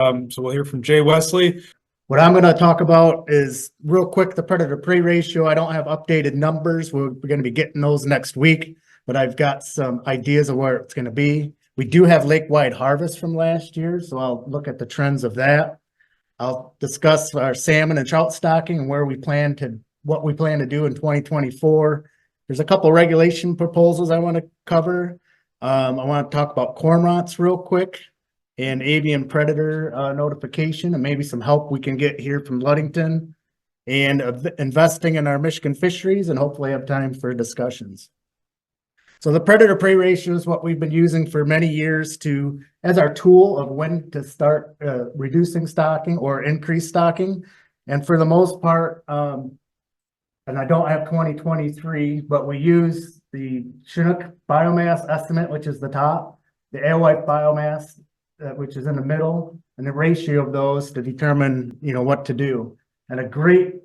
So we'll hear from Jay Wesley. What I'm going to talk about is real quick the predator prey ratio. I don't have updated numbers. We're going to be getting those next week, but I've got some ideas of where it's going to be. We do have lake-wide harvest from last year, so I'll look at the trends of that. I'll discuss our salmon and trout stocking and what we plan to do in 2024. There's a couple regulation proposals I want to cover. I want to talk about cormorants real quick and avian predator notification, and maybe some help we can get here from Ludington, and investing in our Michigan fisheries, and hopefully have time for discussions. So the predator prey ratio is what we've been using for many years as our tool of when to start reducing stocking or increase stocking. And for the most part, and I don't have 2023, but we use the Chinook biomass estimate, which is the top, the alewife biomass, which is in the middle, and the ratio of those to determine, what to do. And a great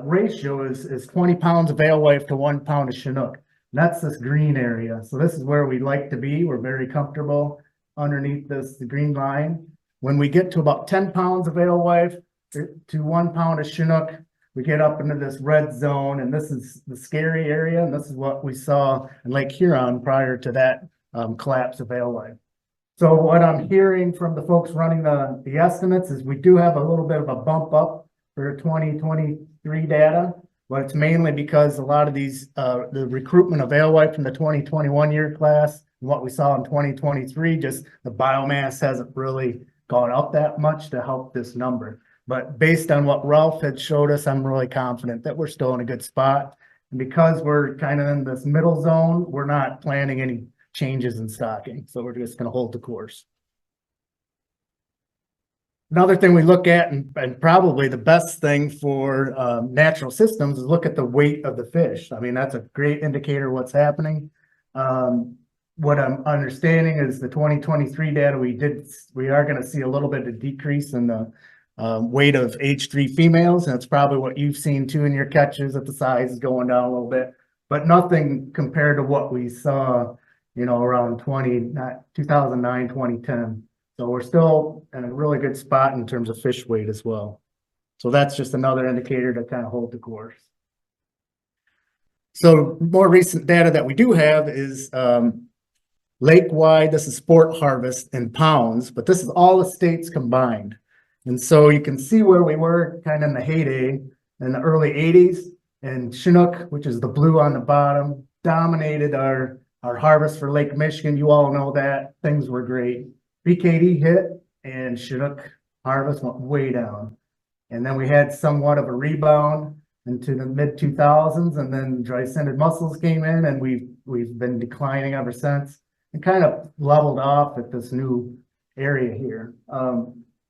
ratio is 20 pounds of alewife to 1 pound of Chinook. And that's this green area. So this is where we like to be. We're very comfortable underneath the green line. When we get to about 10 pounds of alewife to 1 pound of Chinook, we get up into this red zone, and this is the scary area. And this is what we saw in Lake Huron prior to that collapse of alewife. So what I'm hearing from the folks running the estimates is we do have a little bit of a bump up for 2023 data, but it's mainly because a lot of these, the recruitment of alewife from the 2021 year class, and what we saw in 2023, just the biomass hasn't really gone up that much to help this number. But based on what Ralph had showed us, I'm really confident that we're still in a good spot. And because we're kind of in this middle zone, we're not planning any changes in stocking. So we're just going to hold the course. Another thing we look at, and probably the best thing for natural systems, is look at the weight of the fish. I mean, that's a great indicator of what's happening. What I'm understanding is the 2023 data we are going to see a little bit of decrease in the weight of age 3 females. And that's probably what you've seen too in your catches, that the size is going down a little bit, but nothing compared to what we saw, around 2009, 2010. So we're still in a really good spot in terms of fish weight as well. So that's just another indicator to kind of hold the course. So more recent data that we do have is lake-wide. This is sport harvest in pounds, but this is all the states combined. And so you can see where we were kind of in the heyday in the early 80s, and Chinook, which is the blue on the bottom, dominated our harvest for Lake Michigan. You all know that things were great. BKD hit and Chinook harvest went way down. And then we had somewhat of a rebound into the mid 2000s, and then dry-scented mussels came in, and we've been declining ever since, and kind of leveled off at this new area here.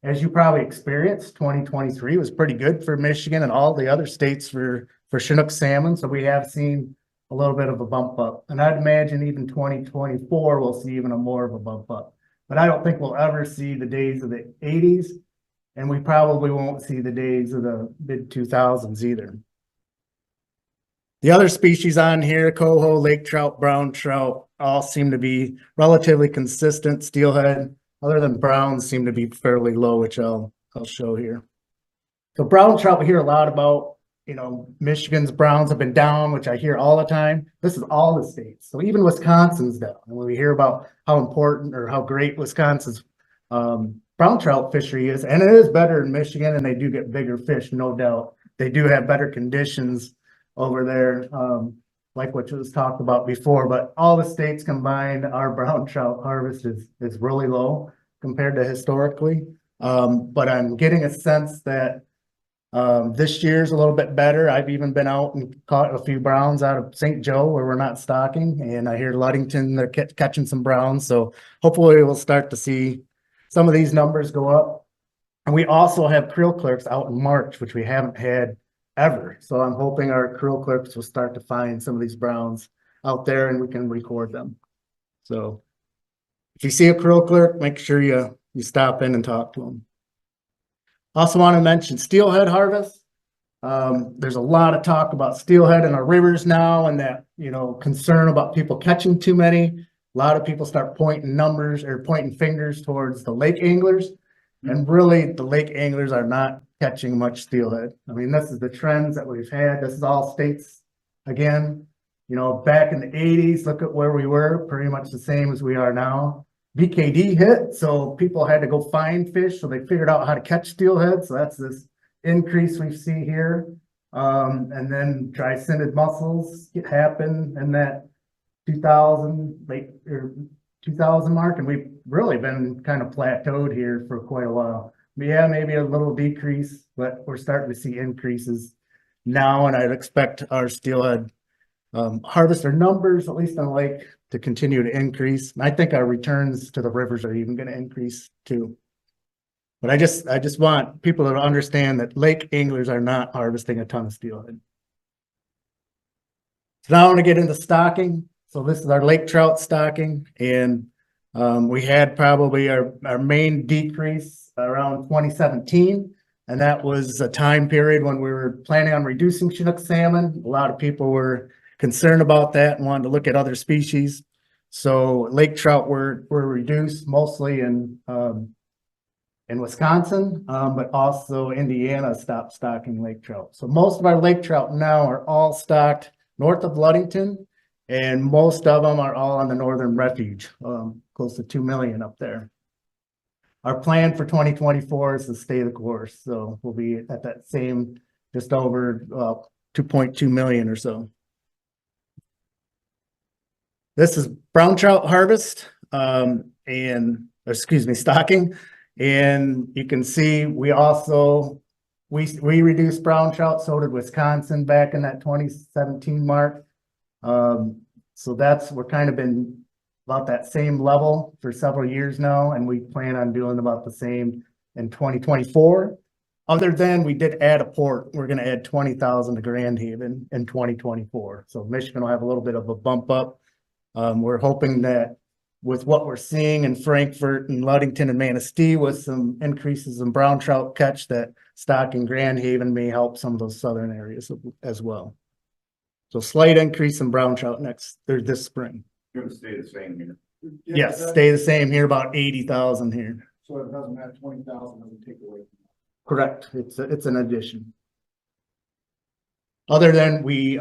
As you probably experienced, 2023 was pretty good for Michigan and all the other states for Chinook salmon. So we have seen a little bit of a bump up, and I'd imagine even 2024 we'll see even more of a bump up. But I don't think we'll ever see the days of the 80s, and we probably won't see the days of the mid 2000s either. The other species on here, coho, lake trout, brown trout, all seem to be relatively consistent. Steelhead, other than browns, seem to be fairly low, which I'll show here. So brown trout we hear a lot about. Michigan's browns have been down, which I hear all the time. This is all the states. So even Wisconsin's down. And when we hear about how important or how great Wisconsin's brown trout fishery is, and it is better in Michigan, and they do get bigger fish, no doubt. They do have better conditions over there, like what was talked about before. But all the states combined, our brown trout harvest is really low compared to historically. But I'm getting a sense that this year's a little bit better. I've even been out and caught a few browns out of St. Joe where we're not stocking, and I hear Ludington, they're catching some browns. So hopefully we'll start to see some of these numbers go up. And we also have krill clerks out in March, which we haven't had ever. So I'm hoping our krill clerks will start to find some of these browns out there and we can record them. So if you see a krill clerk, make sure you stop in and talk to them. Also want to mention steelhead harvest. There's a lot of talk about steelhead in our rivers now, and that, concern about people catching too many. A lot of people start pointing numbers or pointing fingers towards the lake anglers. And really, the lake anglers are not catching much steelhead. I mean, this is the trends that we've had. This is all states again. You know, back in the 80s, look at where we were, pretty much the same as we are now. BKD hit, so people had to go find fish, so they figured out how to catch steelhead. So that's this increase we see here. And then dry-scented mussels happen in that 2000 late or 2000 mark, and we've really been kind of plateaued here for quite a while. Yeah, maybe a little decrease, but we're starting to see increases now, and I'd expect our steelhead harvester numbers, at least on the lake, to continue to increase. And I think our returns to the rivers are even going to increase too. But I just want people to understand that lake anglers are not harvesting a ton of steelhead. So now I want to get into stocking. So this is our lake trout stocking, and we had probably our main decrease around 2017, and that was a time period when we were planning on reducing Chinook salmon. A lot of people were concerned about that and wanted to look at other species. So lake trout were reduced mostly in Wisconsin, but also Indiana stopped stocking lake trout. So most of our lake trout now are all stocked north of Ludington, and most of them are all on the Northern Refuge, close to 2 million up there. Our plan for 2024 is to stay the course. So we'll be at that same, just over 2.2 million or so. This is brown trout harvest, stocking. And you can see we also, we reduced brown trout, so did Wisconsin back in that 2017 mark. So we're kind of been about that same level for several years now, and we plan on doing about the same in 2024. Other than we did add a port, we're going to add 20,000 to Grand Haven in 2024. So Michigan will have a little bit of a bump up. We're hoping that with what we're seeing in Frankfort and Ludington and Manistee with some increases in brown trout catch, that stock in Grand Haven may help some of those southern areas as well. So slight increase in brown trout this spring. You're gonna stay the same here. Yes, stay the same here, about 80,000 here. So it doesn't have 20,000, doesn't take away. Correct. It's an addition. Other than we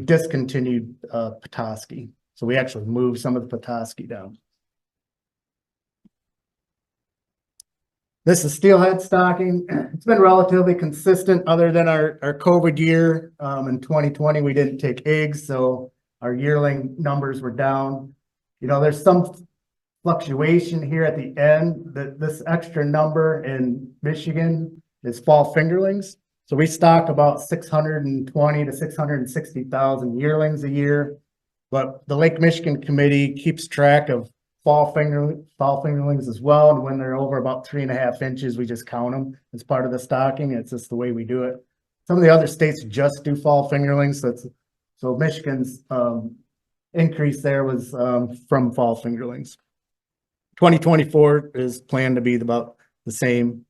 discontinued Petoskey. So we actually moved some of the Petoskey down. This is steelhead stocking. It's been relatively consistent other than our COVID year. In 2020, we didn't take eggs, so our yearling numbers were down. You know, there's some fluctuation here at the end. This extra number in Michigan is fall fingerlings. So we stock about 620 to 660,000 yearlings a year. But the Lake Michigan Committee keeps track of fall fingerlings as well. And when they're over about 3.5 inches, we just count them as part of the stocking. It's just the way we do it. Some of the other states just do fall fingerlings. So Michigan's increase there was from fall fingerlings. 2024 is planned to be about the same.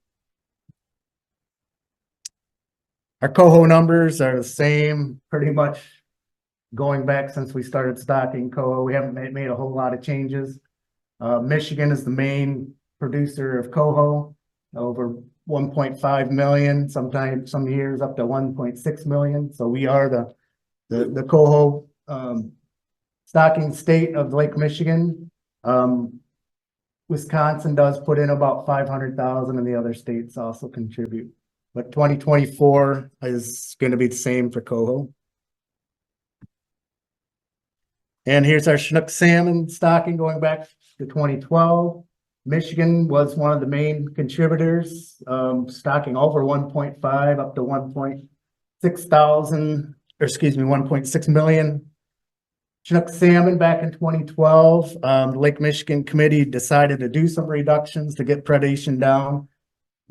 Our coho numbers are the same, pretty much going back since we started stocking coho. We haven't made a whole lot of changes. Michigan is the main producer of coho, over 1.5 million, sometimes some years up to 1.6 million. So we are the coho stocking state of Lake Michigan. Wisconsin does put in about 500,000, and the other states also contribute. But 2024 is going to be the same for coho. And here's our Chinook salmon stocking going back to 2012. Michigan was one of the main contributors, stocking over 1.5 up to 1.6 million Chinook salmon back in 2012. The Lake Michigan Committee decided to do some reductions to get predation down.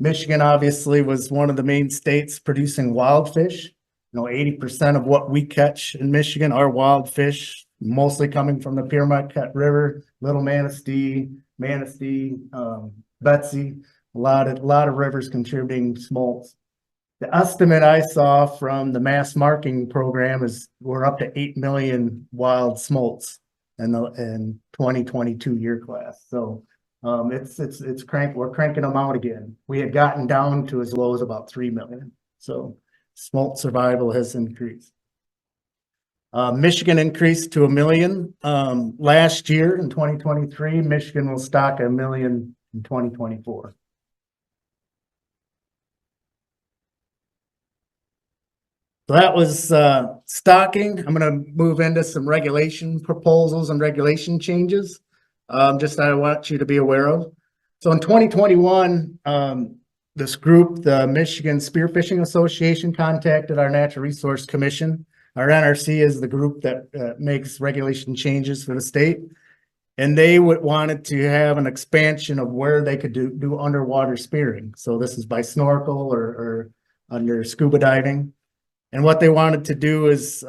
Michigan obviously was one of the main states producing wild fish. You know, 80% of what we catch in Michigan are wild fish, mostly coming from the Pere Marquette River, Little Manistee, Betsy, a lot of rivers contributing smolts. The estimate I saw from the mass marking program is we're up to 8 million wild smolts in the 2022 year class. So We're cranking them out again. We had gotten down to as low as about 3 million. So smolt survival has increased. Michigan increased to 1 million. Last year in 2023, Michigan will stock 1 million in 2024. So that was stocking. I'm going to move into some regulation proposals and regulation changes. Just that I want you to be aware of. So in 2021, this group, the Michigan Spearfishing Association, contacted our Natural Resource Commission. Our NRC is the group that makes regulation changes for the state. And they wanted to have an expansion of where they could do underwater spearing. So this is by snorkel or under scuba diving. And what they wanted to do is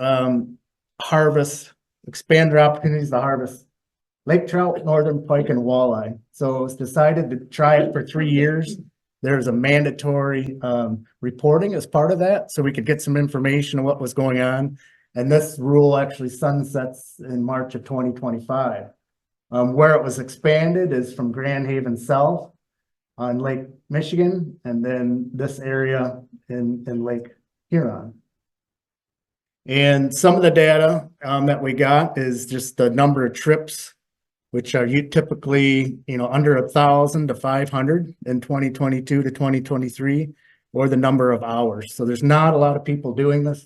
expand their opportunities to harvest lake trout, northern pike, and walleye. So it was decided to try it for 3 years. There's a mandatory reporting as part of that, so we could get some information on what was going on. And this rule actually sunsets in March of 2025. Where it was expanded is from Grand Haven South on Lake Michigan, and then this area in Lake Huron. And some of the data that we got is just the number of trips, which are typically, under 1,000 to 500 in 2022 to 2023, or the number of hours. So there's not a lot of people doing this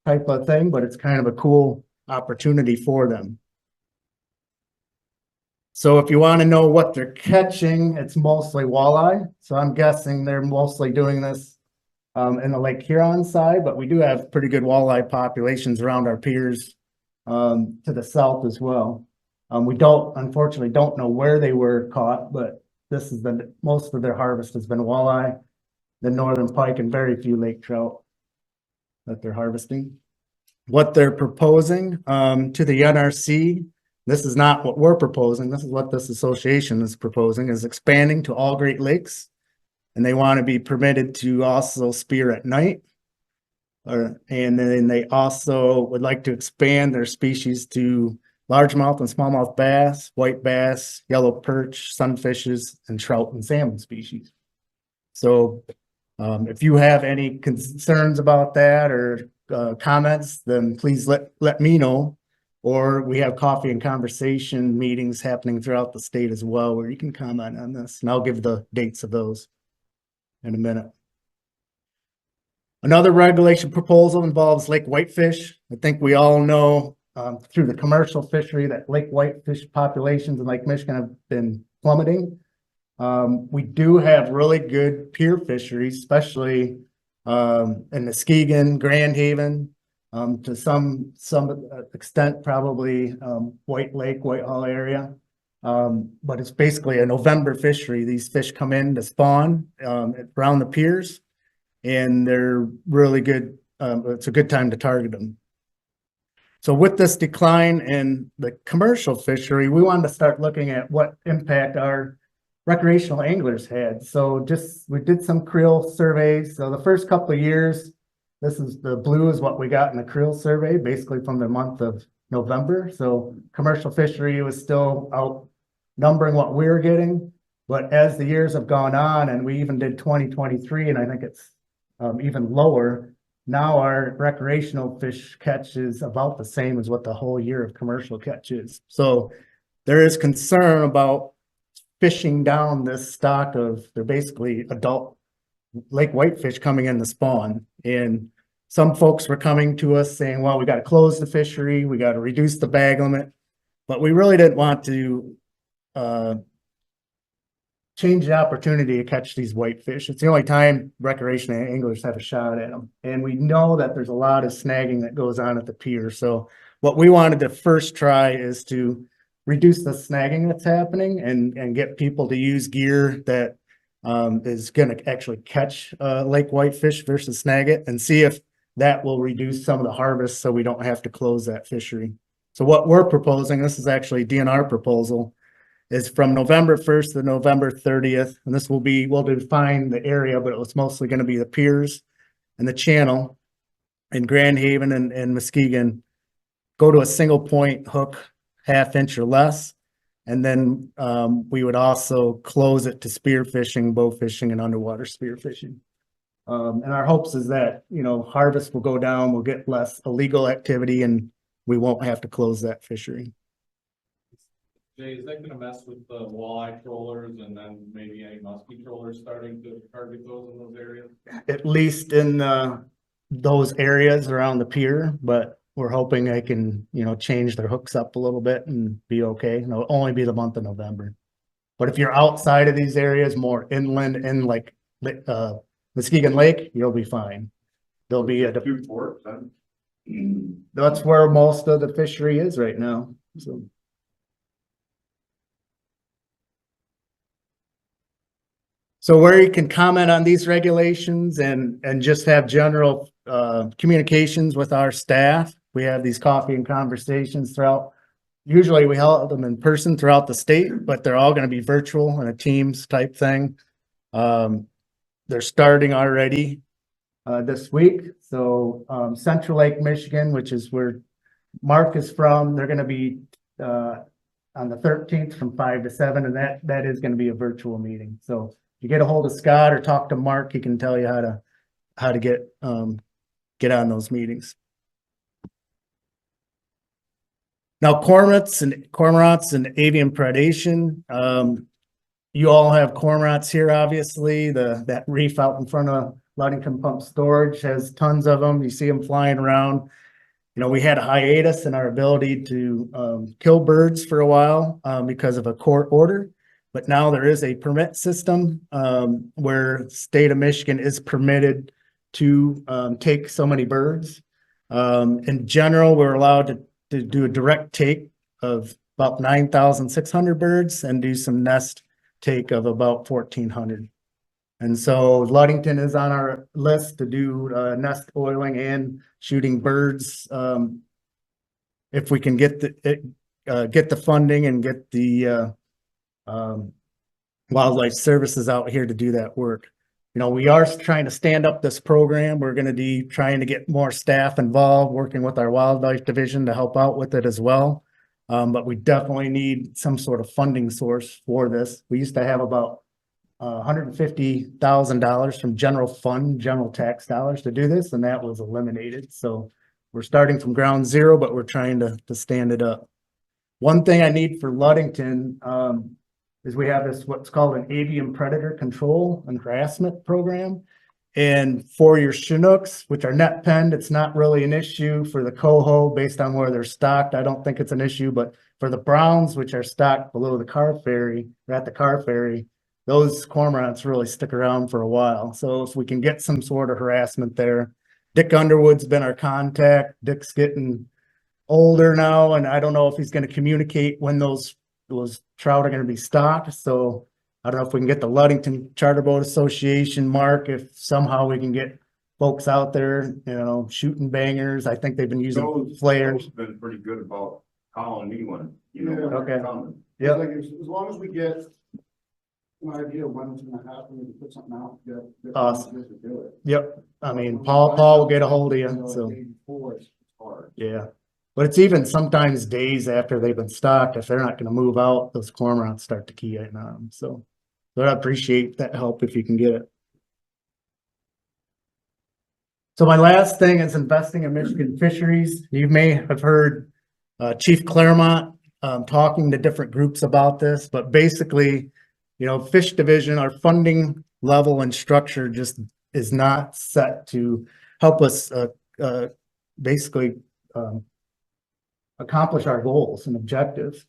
type of thing, but it's kind of a cool opportunity for them. So if you want to know what they're catching, it's mostly walleye. So I'm guessing they're mostly doing this in the Lake Huron side, but we do have pretty good walleye populations around our piers to the south as well. We unfortunately don't know where they were caught, but this is most of their harvest has been walleye, the northern pike, and very few lake trout that they're harvesting. What they're proposing to the NRC, this is not what we're proposing, this is what this association is proposing, is expanding to all Great Lakes. And they want to be permitted to also spear at night. And then they also would like to expand their species to largemouth and smallmouth bass, white bass, yellow perch, sunfishes, and trout and salmon species. So if you have any concerns about that or comments, then please let me know. Or we have coffee and conversation meetings happening throughout the state as well, where you can comment on this. And I'll give the dates of those in a minute. Another regulation proposal involves lake whitefish. I think we all know through the commercial fishery that lake whitefish populations in Lake Michigan have been plummeting. We do have really good pier fisheries, especially in Muskegon, Grand Haven, to some extent, probably White Lake, Whitehall area. But it's basically a November fishery. These fish come in to spawn around the piers, and they're really good. It's a good time to target them. So with this decline in the commercial fishery, we wanted to start looking at what impact our recreational anglers had. So we did some creel surveys. So the first couple of years, the blue is what we got in the creel survey, basically from the month of November. So commercial fishery was still outnumbering what we were getting. But as the years have gone on, and we even did 2023, and I think it's even lower, now our recreational fish catch is about the same as what the whole year of commercial catch is. So there is concern about fishing down this stock of, they're basically adult lake whitefish coming in to spawn. And some folks were coming to us saying, well, we got to close the fishery, we got to reduce the bag limit. But we really didn't want to change the opportunity to catch these whitefish. It's the only time recreational anglers have a shot at them. And we know that there's a lot of snagging that goes on at the pier. So what we wanted to first try is to reduce the snagging that's happening and get people to use gear that is going to actually catch lake whitefish versus snag it, and see if that will reduce some of the harvest so we don't have to close that fishery. So what we're proposing, this is actually a DNR proposal, is from November 1st to November 30th. And this will be, we'll define the area, but it's mostly going to be the piers and the channel in Grand Haven and Muskegon. Go to a single point hook, 1/2 inch or less. And then we would also close it to spear fishing, bow fishing, and underwater spear fishing. And our hopes is that, harvest will go down, we'll get less illegal activity, and we won't have to close that fishery. Jay, is that gonna mess with the walleye trawlers and then maybe any muskie trawlers starting to target those in those areas? At least in those areas around the pier, but we're hoping I can, change their hooks up a little bit and be okay. It'll only be the month of November. But if you're outside of these areas, more inland and like Muskegon Lake, you'll be fine. There'll be that's where most of the fishery is right now. So where you can comment on these regulations and just have general communications with our staff. We have these coffee and conversations throughout. Usually we hold them in person throughout the state, but they're all going to be virtual and a Teams type thing. They're starting already this week. So Central Lake, Michigan, which is where Mark is from, they're going to be on the 13th from 5 to 7, and that is going to be a virtual meeting. So if you get a hold of Scott or talk to Mark, he can tell you how to get on those meetings. Now, cormorants and avian predation. You all have cormorants here, obviously. That reef out in front of Ludington Pump Storage has tons of them. You see them flying around. We had a hiatus in our ability to kill birds for a while because of a court order. But now there is a permit system where the state of Michigan is permitted to take so many birds. In general, we're allowed to do a direct take of about 9,600 birds and do some nest take of about 1,400. And so Ludington is on our list to do nest oiling and shooting birds. If we can get the funding and get the wildlife services out here to do that work. We are trying to stand up this program. We're going to be trying to get more staff involved, working with our wildlife division to help out with it as well. But we definitely need some sort of funding source for this. We used to have about $150,000 from general tax dollars to do this, and that was eliminated. So we're starting from ground zero, but we're trying to stand it up. One thing I need for Ludington is we have this what's called an avian predator control and harassment program. And for your Chinooks, which are net penned, it's not really an issue. For the coho, based on where they're stocked, I don't think it's an issue. But for the browns, which are stocked below the car ferry, or at the car ferry, those cormorants really stick around for a while. So if we can get some sort of harassment there. Dick Underwood's been our contact. Dick's getting older now, and I don't know if he's going to communicate when those trout are going to be stocked. So I don't know if we can get the Ludington Charter Boat Association, Mark, if somehow we can get folks out there, shooting bangers. I think they've been using flares. Been pretty good about calling me when, Okay. Yeah, like as long as we get an idea of when it's gonna happen, we can put something out. Awesome. To do it. Yep. I mean, Paul will get a hold of you. So Before it's hard. yeah. But it's even sometimes days after they've been stocked. If they're not going to move out, those cormorants start to key in on them. So I appreciate that help if you can get it. So my last thing is investing in Michigan fisheries. You may have heard Chief Claremont talking to different groups about this, but basically, Fish Division, our funding level and structure just is not set to help us basically accomplish our goals and objectives.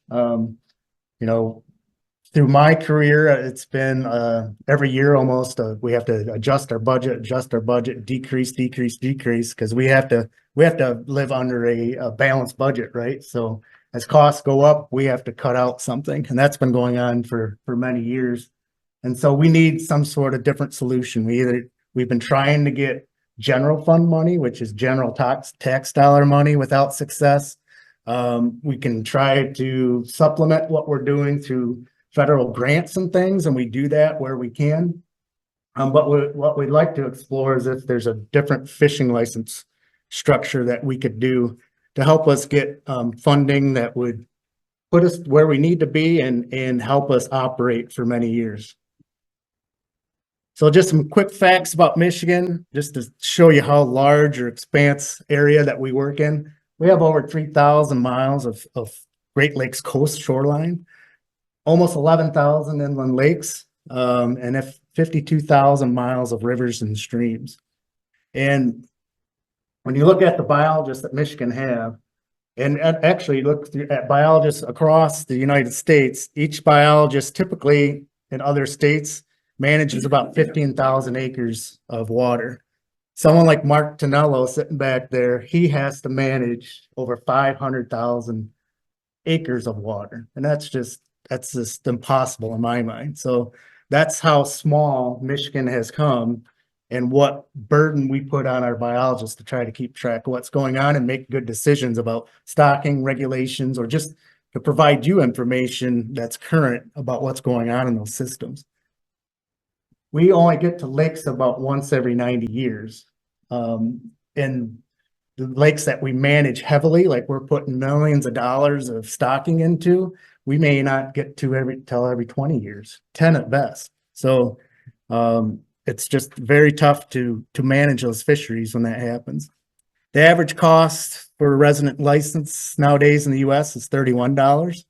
Through my career, it's been every year almost we have to adjust our budget, decrease, because we have to live under a balanced budget, right? So as costs go up, we have to cut out something, and that's been going on for many years. And so we need some sort of different solution. We've been trying to get general fund money, which is general tax dollar money, without success. We can try to supplement what we're doing through federal grants and things, and we do that where we can. But what we'd like to explore is if there's a different fishing license structure that we could do to help us get funding that would put us where we need to be and help us operate for many years. So just some quick facts about Michigan, just to show you how large or expanse area that we work in. We have over 3,000 miles of Great Lakes coast shoreline, almost 11,000 inland lakes, and 52,000 miles of rivers and streams. And when you look at the biologists that Michigan have, and actually look at biologists across the United States, each biologist typically in other states manages about 15,000 acres of water. Someone like Mark Tonello sitting back there, he has to manage over 500,000 acres of water. And that's just impossible in my mind. So that's how small Michigan has come and what burden we put on our biologists to try to keep track of what's going on and make good decisions about stocking regulations, or just to provide you information that's current about what's going on in those systems. We only get to lakes about once every 90 years. And the lakes that we manage heavily, like we're putting millions of dollars of stocking into, we may not get to every 20 years, 10 at best. So it's just very tough to manage those fisheries when that happens. The average cost for a resident license nowadays in the US is $31.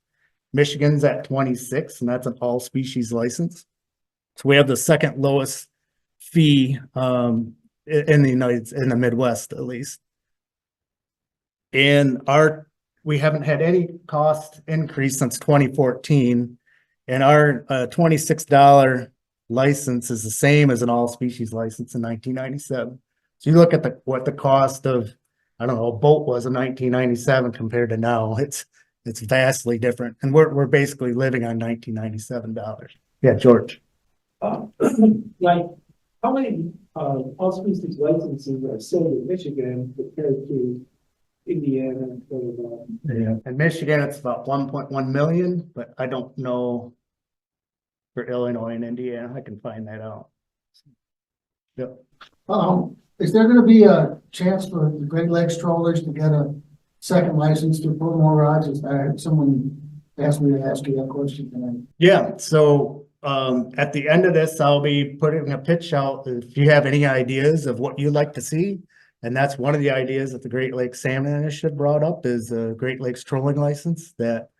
Michigan's at $26, and that's an all species license. So we have the second lowest fee in the Midwest, at least. And we haven't had any cost increase since 2014, and our $26 license is the same as an all species license in 1997. So you look at what the cost of, I don't know, a boat was in 1997 compared to now, it's vastly different. And we're basically living on $1997. Yeah, George. Like, how many all species licenses are sold in Michigan compared to Indiana and Colorado? Yeah. In Michigan, it's about 1.1 million, but I don't know for Illinois and Indiana. I can find that out. Yep. Is there gonna be a chance for the Great Lakes trawlers to get a second license to put more rods? I had someone asked me to ask you that question tonight. Yeah, so at the end of this, I'll be putting a pitch out if you have any ideas of what you'd like to see. And that's one of the ideas that the Great Lakes Salmon Initiative brought up, is a Great Lakes trolling license. That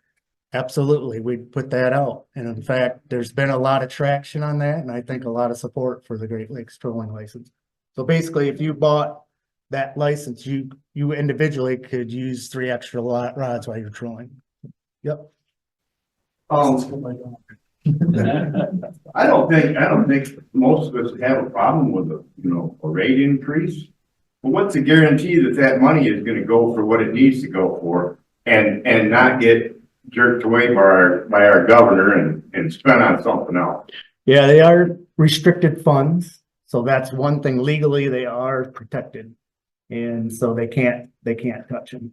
absolutely, we'd put that out. And in fact, there's been a lot of traction on that, and I think a lot of support for the Great Lakes trolling license. So basically, if you bought that license, you individually could use 3 extra rods while you're trolling. Yep. I don't think most of us have a problem with a rate increase. But what's the guarantee that money is gonna go for what it needs to go for and not get jerked away by our governor and spent on something else? Yeah, they are restricted funds. So that's one thing, legally they are protected. And so they can't touch them.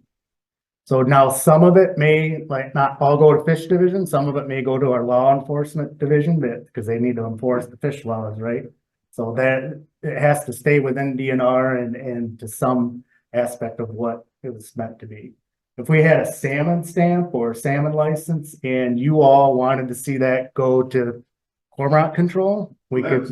So now some of it may not all go to fish division. Some of it may go to our law enforcement division, because they need to enforce the fish laws, right? So that it has to stay within DNR and to some aspect of what it was meant to be. If we had a salmon stamp or salmon license and you all wanted to see that go to cormorant control, we could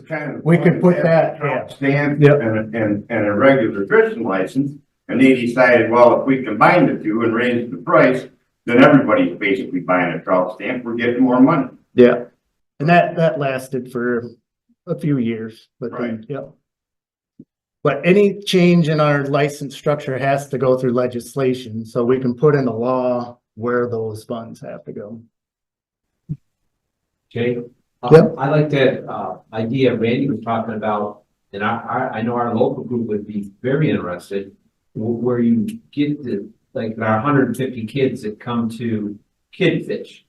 put that, yeah. Stamp Yep. and a regular fishing license, and they decided, well, if we combine the two and raise the price, then everybody's basically buying a trout stamp, we're getting more money. Yeah. And that lasted for a few years, but then, Right. yep. But any change in our license structure has to go through legislation, so we can put in the law where those funds have to go. Jay? Yep. I like that idea Randy was talking about, and I know our local group would be very interested, where you get like our 150 kids that come to kid fish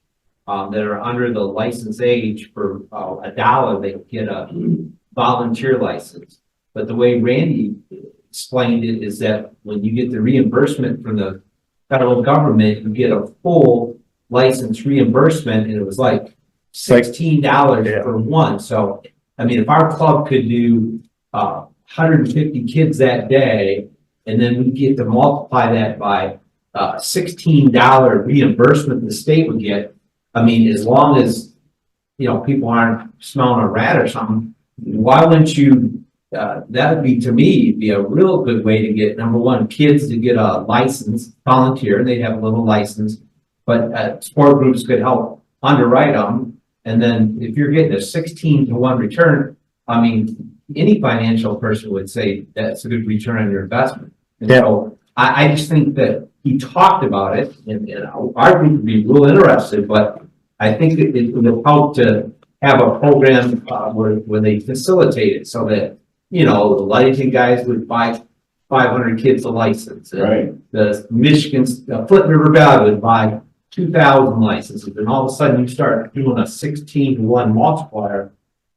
that are under the license age for $1, they get a volunteer license. But the way Randy explained it is that when you get the reimbursement from the federal government, you get a full license reimbursement, and it was like $16 for one. So, I mean, if our club could do 150 kids that day, and then we get to multiply that by $16 reimbursement the state would get, I mean, as long as, you know, people aren't smelling a rat or something, why wouldn't you, that would be, to me, be a real good way to get, number one, kids to get a license, volunteer, and they'd have a little license, but sport groups could help underwrite them. And then if you're getting a 16-to-1 return, I mean, any financial person would say that's a good return on your investment. And so I just think that he talked about it, and our group would be real interested, but I think it would help to have a program where they facilitate it so that, you know, the Ludington guys would buy 500 kids a license. And Right. the Michigan, Flint River Valley would buy 2,000 licenses, and all of a sudden you start doing a 16-to-1 multiplier.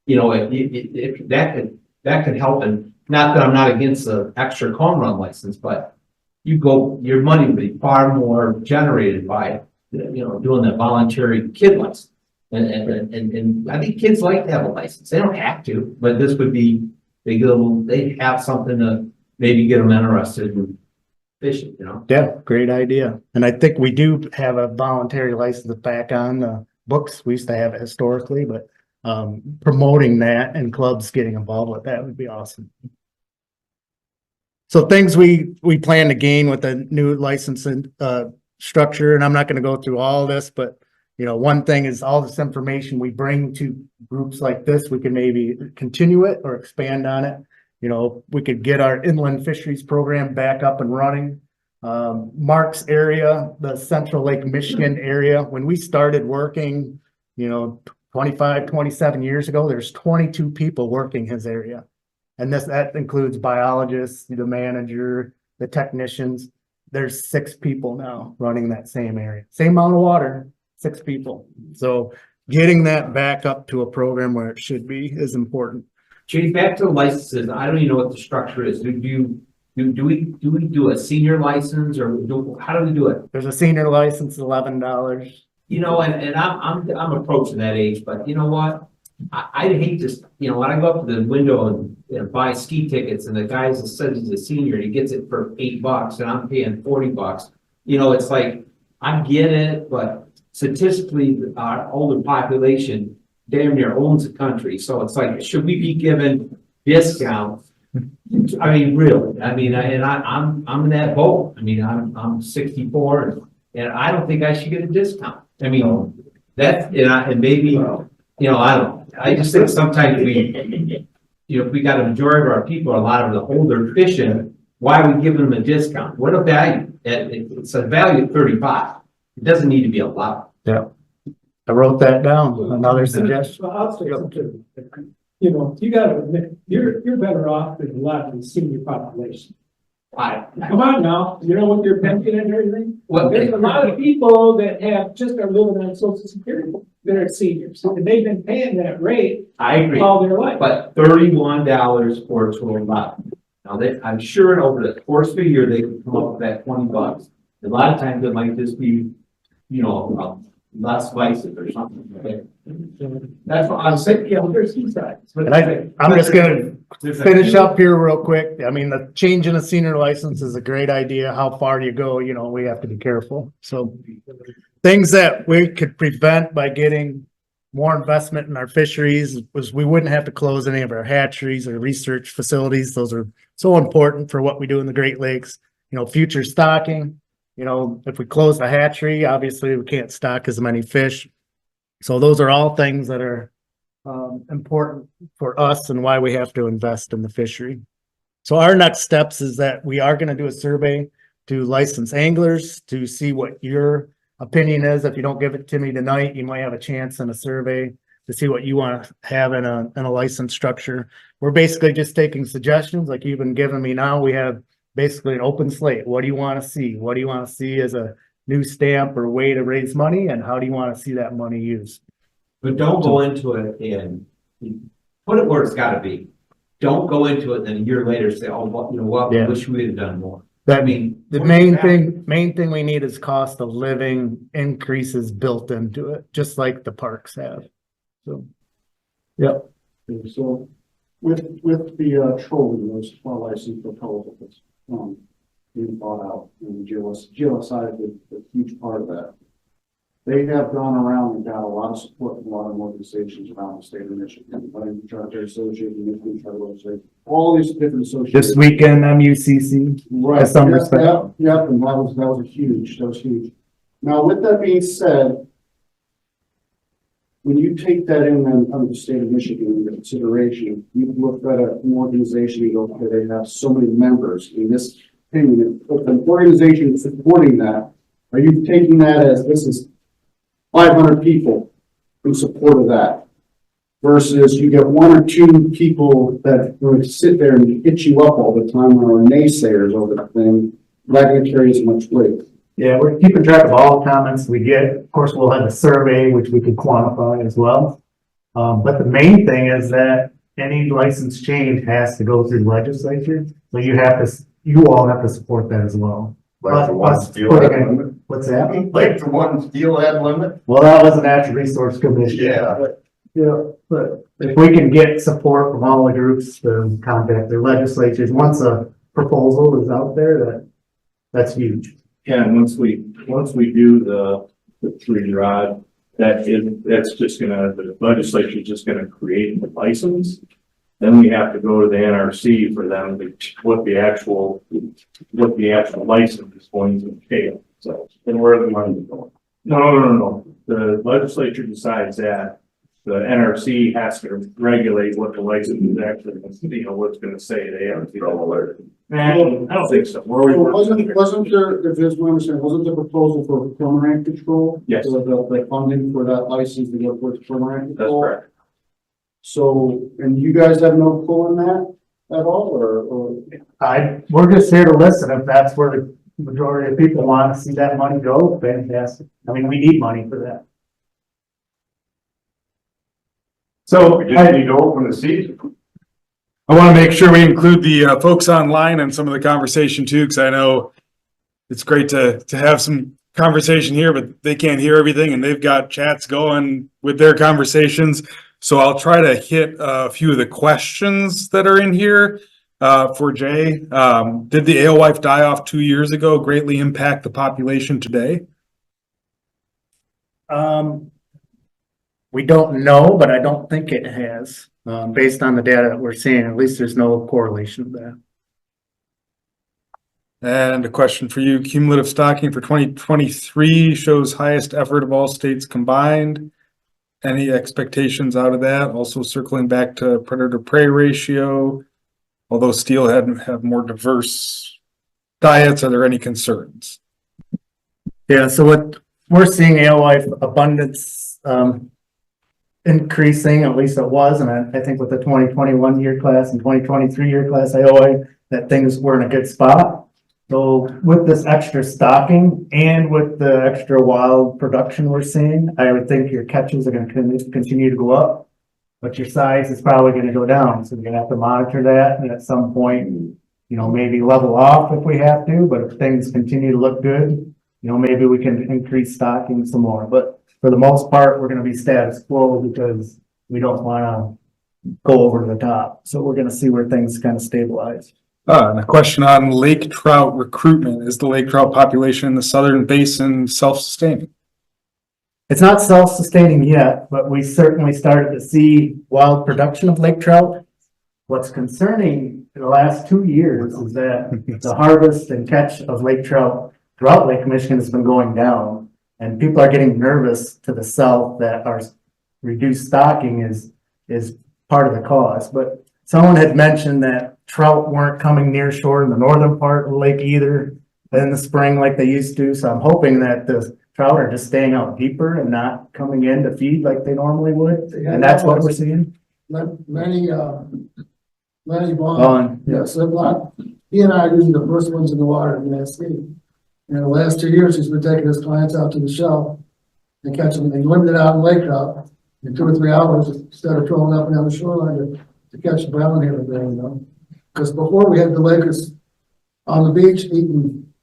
You know, that could help, and not that I'm not against the extra home run license, but your money would be far more generated by, you know, doing that voluntary kid license. And I think kids like to have a license. They don't have to, but this would be, they have something to maybe get them interested in fishing, you know? Yeah, great idea. And I think we do have a voluntary license back on the books. We used to have it historically, but promoting that and clubs getting involved with that would be awesome. So things we plan to gain with the new licensing structure, and I'm not going to go through all this, but you know, one thing is all this information we bring to groups like this, we can maybe continue it or expand on it. You know, we could get our inland fisheries program back up and running. Mark's area, the Central Lake Michigan area, when we started working, you know, 25, 27 years ago, there's 22 people working his area. And that includes biologists, the manager, the technicians. There's 6 people now running that same area. Same amount of water, 6 people. So getting that back up to a program where it should be is important. Jay, back to the licenses, I don't even know what the structure is. Do we do a senior license, or how do we do it? There's a senior license, $11. You know, and I'm approaching that age, but you know what? I'd hate to, you know, when I go up to the window and buy ski tickets, and the guy says he's a senior and he gets it for $8 and I'm paying $40. You know, it's like, I get it, but statistically, our older population damn near owns the country. So it's like, should we be given discounts? I mean, really, I mean, I'm in that boat. I mean, I'm 64 and I don't think I should get a discount. I mean, and maybe, you know, I don't, I just think sometimes you know, if we got a majority of our people, a lot of the older fishing, why are we giving them a discount? What a value. It's a value of 35. It doesn't need to be a lot. Yeah. I wrote that down. Another suggestion. Well, I'll say something. You know, you gotta admit, you're better off than a lot of the senior population. Come on now, you know, with your pension and everything. Well, There's a lot of people that have just are living on Social Security. They're seniors, and they've been paying that rate I agree, all their life. but $31 for a total lot. Now I'm sure over the course of a year, they can come up with that $20. A lot of times it might just be, you know, less vices or something. That's what I'm saying. Yeah, there's two sides. And I'm just gonna finish up here real quick. I mean, the changing a senior license is a great idea. How far do you go? You know, we have to be careful. So things that we could prevent by getting more investment in our fisheries was we wouldn't have to close any of our hatcheries or research facilities. Those are so important for what we do in the Great Lakes. You know, future stocking. You know, if we close the hatchery, obviously we can't stock as many fish. So those are all things that are important for us and why we have to invest in the fishery. So our next steps is that we are going to do a survey to licensed anglers to see what your opinion is. If you don't give it to me tonight, you might have a chance in a survey to see what you want to have in a license structure. We're basically just taking suggestions like you've been giving me now. We have basically an open slate. What do you want to see? What do you want to see as a new stamp or way to raise money? And how do you want to see that money used? But don't go into it and put it where it's got to be. Don't go into it and then a year later say, oh, well, you know what, Yeah. I wish we had done more. That I mean, the main thing we need is cost of living increases built into it, just like the parks have. So, yep. So with the trolling, those small license proposals, being thought out, and the GLSI is a huge part of that. They have gone around and got a lot of support from a lot of organizations around the state of Michigan, like Charter Association, Michigan Charter Association, all these different associations. This weekend, MUCC. Right. Has some Yeah, respect. yeah, and that was huge, that was huge. Now, with that being said, when you take that in then under the state of Michigan into consideration, you look at an organization, you go, okay, they have so many members in this opinion, if an organization is supporting that, are you taking that as this is 500 people in support of that? Versus you get one or two people that would sit there and hit you up all the time or are naysayers over the thing, not gonna carry as much weight. Yeah, we're keeping track of all the comments we get. Of course, we'll have a survey, which we could quantify as well. But the main thing is that any license change has to go through the legislature. So you all have to support that as well. Like the one Us steelhead putting it- limit? What's that? Like the one steelhead limit? Well, that was a natural resource commission. Yeah. But if we can get support from all the groups to contact their legislatures, once a proposal is out there, that's huge. Yeah, and once we do the three rod, that's just gonna, the legislature is just gonna create the license. Then we have to go to the NRC for them to, what the actual license is going to entail, so. And where are the money going? No. The legislature decides that. The NRC has to regulate what the license is actually, what's gonna say. They have to. I don't think so. Wasn't there, if there's one understanding, wasn't the proposal for cormorant control? Yes. So the funding for that license to go towards cormorant That's control? correct. So, and you guys have no pull in that at all, or? We're just here to listen. If that's where the majority of people want to see that money go, fantastic. I mean, we need money for that. So We just need to open the season. I want to make sure we include the folks online in some of the conversation too, because I know it's great to have some conversation here, but they can't hear everything and they've got chats going with their conversations. So I'll try to hit a few of the questions that are in here for Jay. Did the alewife die-off 2 years ago greatly impact the population today? we don't know, but I don't think it has, based on the data that we're seeing. At least there's no correlation with that. And a question for you, cumulative stocking for 2023 shows highest effort of all states combined. Any expectations out of that? Also circling back to predator-prey ratio, although steelhead have more diverse diets, are there any concerns? Yeah, so what we're seeing, alewife abundance increasing, at least it was, and I think with the 2021 year class and 2023 year class alewife, that things were in a good spot. So with this extra stocking and with the extra wild production we're seeing, I would think your catches are going to continue to go up, but your size is probably going to go down. So you're going to have to monitor that, and at some point, you know, maybe level off if we have to. But if things continue to look good, you know, maybe we can increase stocking some more. But for the most part, we're going to be status quo because we don't want to go over the top. So we're going to see where things kind of stabilize. And a question on lake trout recruitment. Is the lake trout population in the southern basin self-sustaining? It's not self-sustaining yet, but we certainly started to see wild production of lake trout. What's concerning in the last 2 years is that the harvest and catch of lake trout throughout Lake Michigan has been going down. And people are getting nervous to the south that our reduced stocking is part of the cause. But someone had mentioned that trout weren't coming near shore in the northern part of the lake either in the spring like they used to. So I'm hoping that the trout are just staying out deeper and not coming in to feed like they normally would. And that's what we're seeing. Lenny Vaughn, Vaughn, yes, he and I are usually the first ones in the water in the state. And the last 2 years, he's been taking his clients out to the shelf and catching them. They limited out in lake trout in 2 or 3 hours instead of trolling up and down the shoreline to catch brown here and there, you know. Because before we had the lakers on the beach eating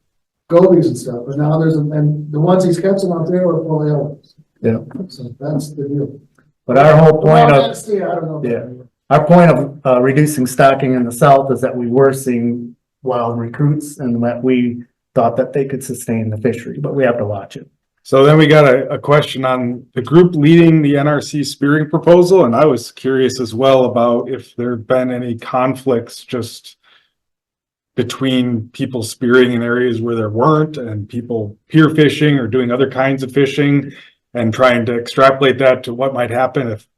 gobies and stuff, but now and the ones he's catching out there are full alewives. Yeah. So that's the deal. But our whole point Well, of I don't know. Yeah. Our point of reducing stocking in the south is that we were seeing wild recruits and that we thought that they could sustain the fishery, but we have to watch it. So then we got a question on the group leading the NRC spearing proposal, and I was curious as well about if there have been any conflicts just between people spearing in areas where there weren't and people pier fishing or doing other kinds of fishing and trying to extrapolate that to what might happen if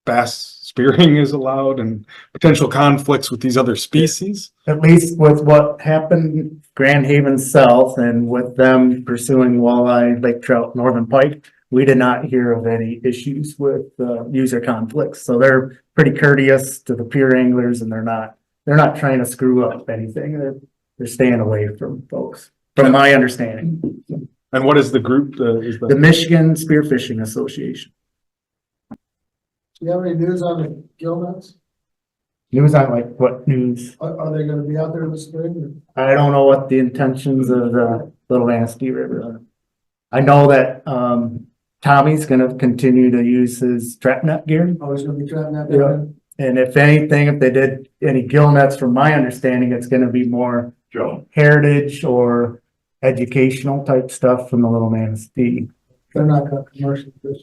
bass spearing is allowed and potential conflicts with these other species. At least with what happened Grand Haven South and with them pursuing walleye, lake trout, northern pike, we did not hear of any issues with user conflicts. So they're pretty courteous to the pier anglers and they're not trying to screw up anything. They're staying away from folks, from my understanding. And what is the group? The Michigan Spearfishing Association. Do you have any news on the gill nets? News on like what news? Are they gonna be out there in the spring? I don't know what the intentions of the Little Manistee River are. I know that Tommy's gonna continue to use his trap net gear. Or always gonna be trapping that? Yeah. And if anything, if they did any gill nets, from my understanding, it's gonna be more Joe. heritage or educational type stuff from the Little Manistee. They're not got commercial fish.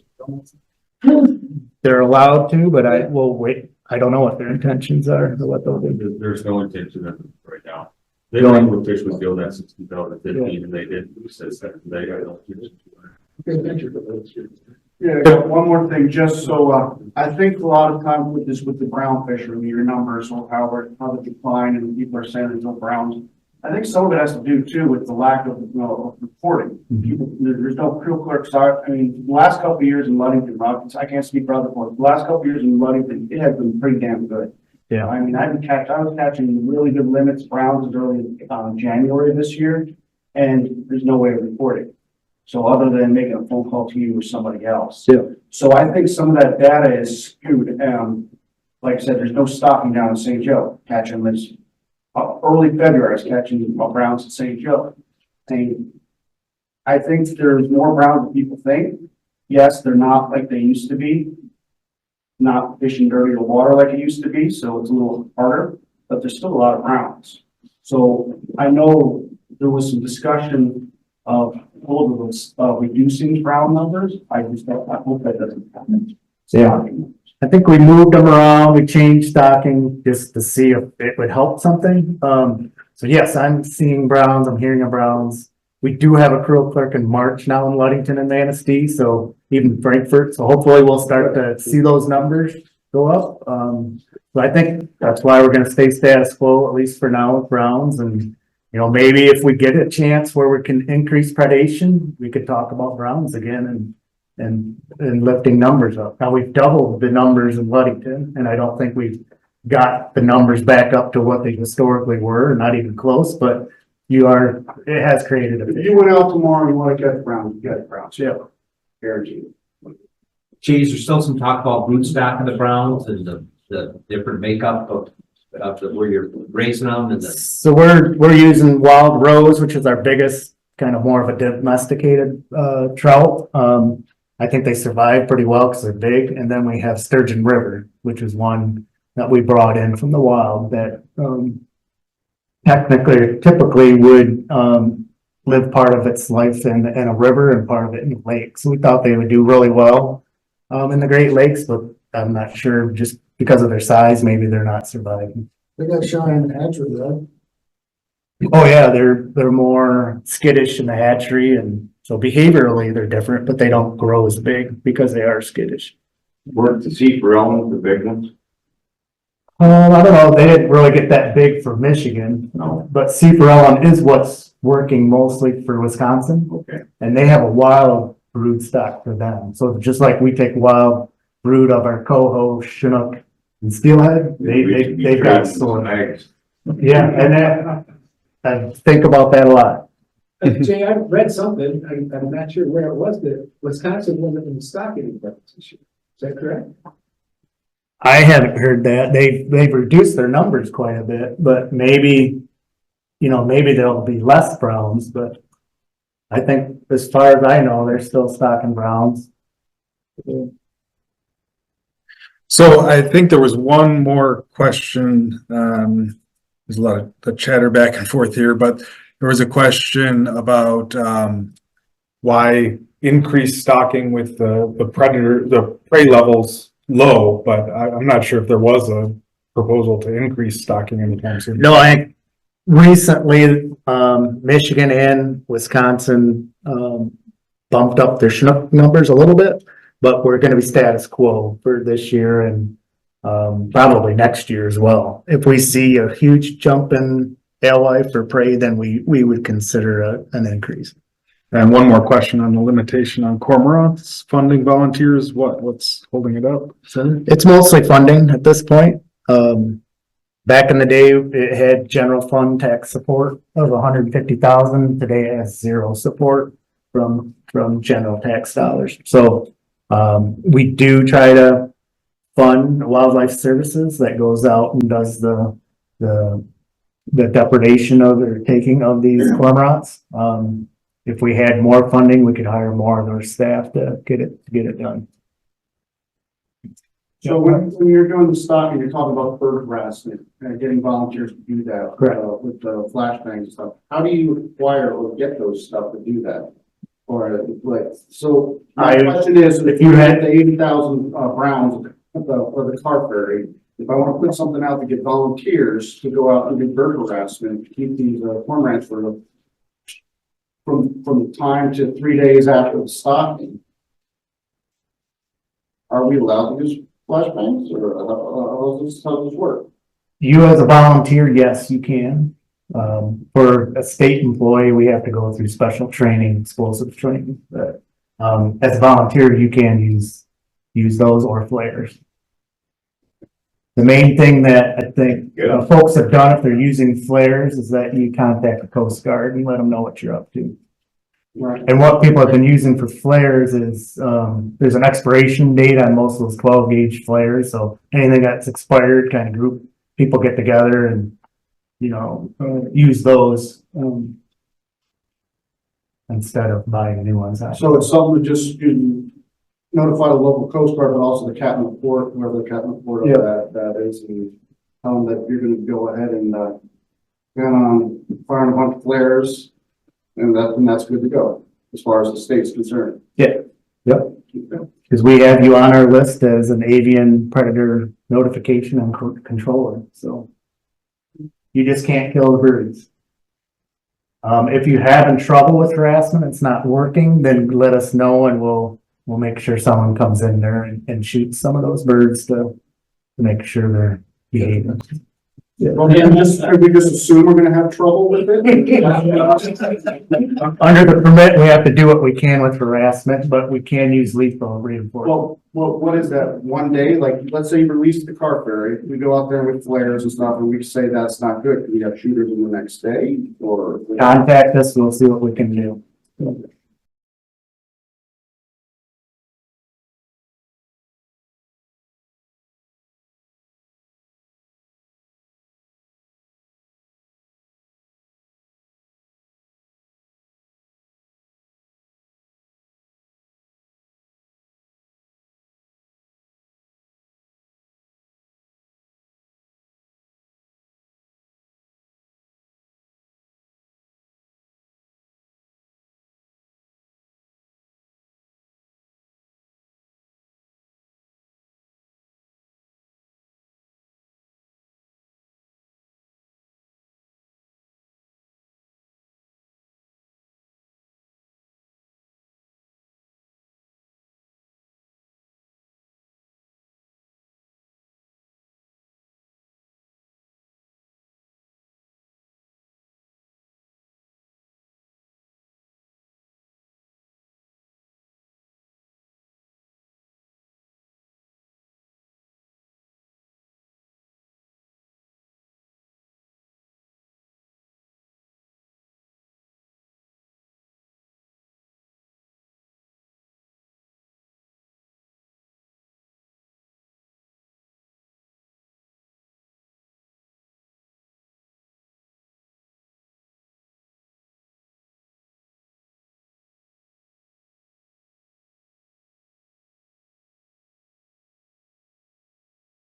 They're allowed to, but I will wait. I don't know what their intentions are or what they'll do. There's no intention of it right now. They Going- were fish with gill nets since 2015 and they did, since that, they got no intention to. Okay, thank you for those. Yeah, one more thing, just so, I think a lot of times with this, with the brown fishery, your numbers or how the decline and people are saying there's no browns. I think some of it has to do too with the lack of, of reporting. People, there's no crew clerks out. I mean, the last couple of years in Ludington, Rob, I can't speak for other boards. The last couple of years in Ludington, it has been pretty damn good. Yeah. I mean, I was catching really good limits, browns as early as January this year, and there's no way of reporting. So other than making a phone call to you or somebody else. Yeah. So I think some of that data is skewed. Like I said, there's no stocking down in St. Joe catching this. Early February, I was catching browns in St. Joe. And I think there's more browns than people think. Yes, they're not like they used to be. Not fishing dirty or water like it used to be, so it's a little harder, but there's still a lot of browns. So I know there was some discussion of reducing brown numbers. I hope that doesn't happen. Yeah. I think we moved them around, we changed stocking just to see if it would help something. So yes, I'm seeing browns, I'm hearing of browns. We do have a crew clerk in March now in Ludington and Manistee, so even Frankfurt. So hopefully we'll start to see those numbers go up. So I think that's why we're gonna stay status quo, at least for now with browns. And, you know, maybe if we get a chance where we can increase predation, we could talk about browns again and lifting numbers up. Now we've doubled the numbers in Ludington, and I don't think we've got the numbers back up to what they historically were, not even close, but it has created If you went out tomorrow and you want to catch browns, you catch browns. Yeah. Guaranteed. Jay, is there still some talk about brood stock in the browns and the different makeup of where you're raising them and the. So we're using wild rose, which is our biggest, kind of more of a domesticated trout. I think they survive pretty well because they're big. And then we have Sturgeon River, which is one that we brought in from the wild that typically would live part of its life in a river and part of it in the lake. So we thought they would do really well in the Great Lakes, but I'm not sure, just because of their size, maybe they're not surviving. They got shy in the hatchery, right? Oh yeah, they're more skittish in the hatchery, and so behaviorally they're different, but they don't grow as big because they are skittish. Work to see for Ellen, the big ones. I don't know, they didn't really get that big for Michigan, No. but Ellen is what's working mostly for Wisconsin, Okay. and they have a wild brood stock for them. So just like we take wild brood of our coho, chinook, and steelhead, they've got sort of, Eggs. yeah, and I think about that a lot. Jay, I read something, I'm not sure where it was, that Wisconsin wasn't in stock any browns this year. Is that correct? I haven't heard that. They've reduced their numbers quite a bit, but maybe there'll be less browns, but I think as far as I know, they're still stocking browns. So I think there was one more question, there's a lot of chatter back and forth here, but there was a question about, why increase stocking with the prey levels low, but I'm not sure if there was a proposal to increase stocking anytime soon. No, I think recently, Michigan and Wisconsin, bumped up their Chinook numbers a little bit, but we're gonna be status quo for this year and, probably next year as well. If we see a huge jump in alewife or prey, then we would consider an increase. And one more question on the limitation on cormorants, funding volunteers, what's holding it up? So it's mostly funding at this point. Back in the day, it had general fund tax support of 150,000. Today it has zero support from general tax dollars. So, we do try to fund wildlife services that goes out and does the depredation of or taking of these cormorants. If we had more funding, we could hire more of our staff to get it done. So when you're doing the stocking, you're talking about bird harassment and getting volunteers to do that. Correct. With the flashbangs and stuff. How do you acquire or get those stuff to do that? Or like, so my question is, if you had the 80,000 browns for the car ferry, if I want to put something out to get volunteers to go out and do bird harassment, to keep these cormorants from the time to 3 days after the stocking, are we allowed to use flashbangs or how does this work? You as a volunteer, yes, you can. For a state employee, we have to go through special training, explosive training, but, as a volunteer, you can use those or flares. The main thing that I think folks have done if they're using flares is that you contact the Coast Guard and let them know what you're up to. Right. And what people have been using for flares is, there's an expiration date on most of those 12 gauge flares. So anything that's expired, kind of group people get together and, use those, instead of buying new ones. So it's something to just you notify the local Coast Guard, but also the captain of port, whoever the captain of port of that is, and tell them that you're gonna go ahead and, firing a bunch of flares, and that's good to go, as far as the state's concerned. Yeah, yep. Because we have you on our list as an avian predator notification and controller, so you just can't kill the birds. If you're having trouble with harassment, it's not working, then let us know and we'll make sure someone comes in there and shoots some of those birds to make sure they're behaving. Well, then we just assume we're gonna have trouble with it? Under the permit, we have to do what we can with harassment, but we can use lethal reinforcement. Well, what is that, one day, like, let's say you release the car ferry, we go out there with flares and stuff, and we say that's not good, can we have shooters in the next day, or? Contact us, we'll see what we can do.